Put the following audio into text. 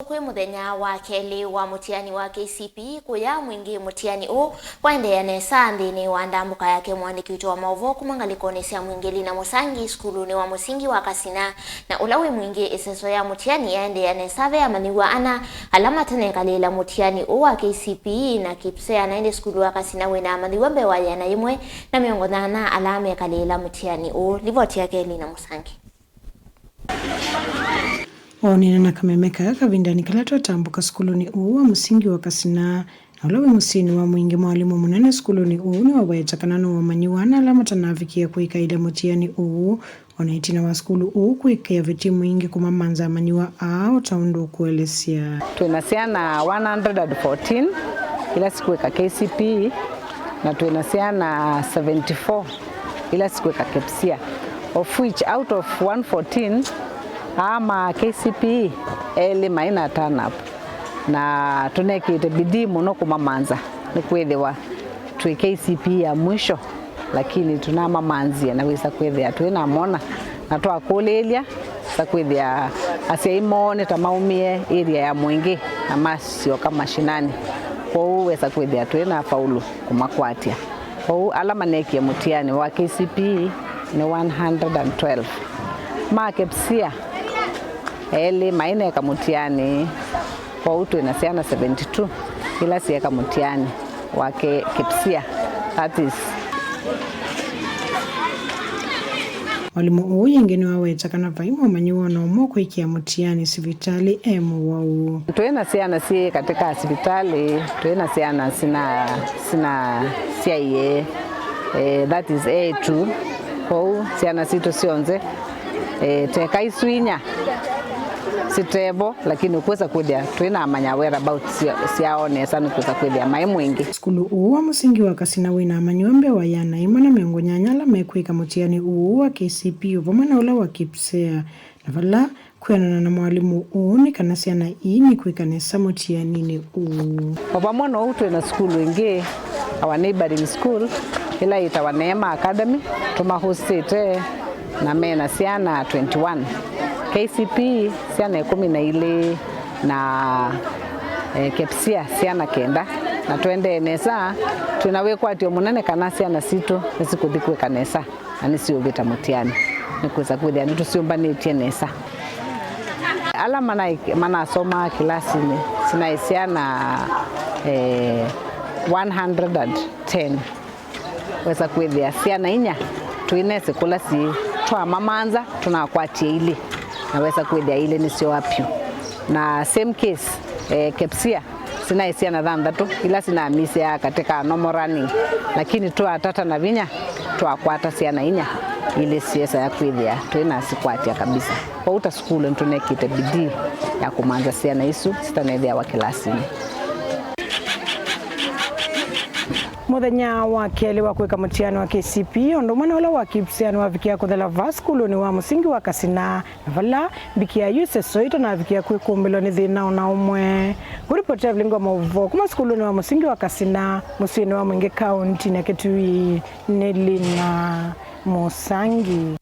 Kwe Muthenya wa Keli wa Mutiani wa Kcpe kuya Mwingi Mutiani uendeeya Nesa Nthini wa ndambuka yake mwandiki wa maovo kumangalikoni cia Mwingi na musingi sukuluni wa musingi wa Kasina na ulawi Mwingi iseso ya Mutiani yaendeeya Nesa ve amanyiw'a ana ala matanekaliila Mutiani wa Kcpe na Kpse anaende skulu wa Kasina wina amanyiw'a mbewa yana imwe na miongo 8 ala amekalila Mutiani livoti ya Keli na musingi. Onena na kamemeka kavindani kalatwa tambuka sukuluni wa musingi wa Kasina na ulawe musini wa Mwingi mwalimu munene sukuluni niwaweta kana amanyiw'a ana ala matanavikia kuikaida Mutiani onaitina wa skulu kuikia viti Mwingi kumamanza amanyiw'a ao taundu kuelesia. Tunasiana 114 ila siku ka Kcpe na tunasiana 74 ila siku ka KPSEA, of which out of 114 ama Kcpe eli maina turn up na tunekite bidii muno kumamanza ni kwethiwa twi Kcpe ya mwisho, lakini tuna mamanzia na wisa kwethia twina mona na twakulilia sa kwethia asia imone tamaumie area ya Mwingi na masio kama shinani kwa wisa kwethia twina faulu kumakwatia kwa alama nekie Mutiani wa Kcpe ni 112 ma KPSEA eli maina ka Mutiani kwa utu inasiana 72 ila siya Mutiani wa Kpse, that is mwalimu Uyiendeeya kana vaimu amanyiw'a na umoko ikia Mutiani sivitali wau. Tuena siana si katika sivitali, tuena siana sina CIA, that is A2 kwa siana situ sionze teka isuinya sitebo, lakini ukweza kudia tuina amanya whereabout siaone sana kuza kudia mai Mwingi. Skulu wa musingi wa Kasina wina amanyiw'a mbewa yana imwe na miongo 8 ala mekuika Mutiani wa Kcpe vamana ula wa KPSEA na vala kuyanana na mwalimu ni kana siana ini kuika Nesa Mutiani ni Obamona tuina skulu ingi our neighboring school ila itawa Neema Academy tumahostete na mena siana 21 Kcpe siana 12 na KPSEA siana 9 na tuende Nesa tunawekwa ateo munene kana siana situ nisikuthikwe Nesa na nisiovita Mutiani nikuza kuthia nitusiumbanetie Nesa ala mana soma kilasi sina siana 110 weza kuthia siana inya tuinese kulasi twa mamanza tunakwatia ile na weza kuthia ile nisio apyo na same case KPSEA sina isiana 3 ila sina mise ya katika normal running, lakini tu atata na vinya twakwata siana inya ile siesa ya kuthia tuina sikwatia kabisa kwa uta skulu tunekite bidii ya kumanza siana isu sitanethia wa kilasi. Muthenya wa Keli wa kuika Mutiani wa Kcpe ondo mwana ula wa Kpse ni wavikia kuthela vaskuluni wa musingi wa Kasina na vala bikia yuse soito na wavikia kuikumbilo ni thina na umwe kuripotia vilingo maovo kuma skuluni wa musingi wa Kasina musini wa Mwingi kauntini ya Kitui nilina musingi.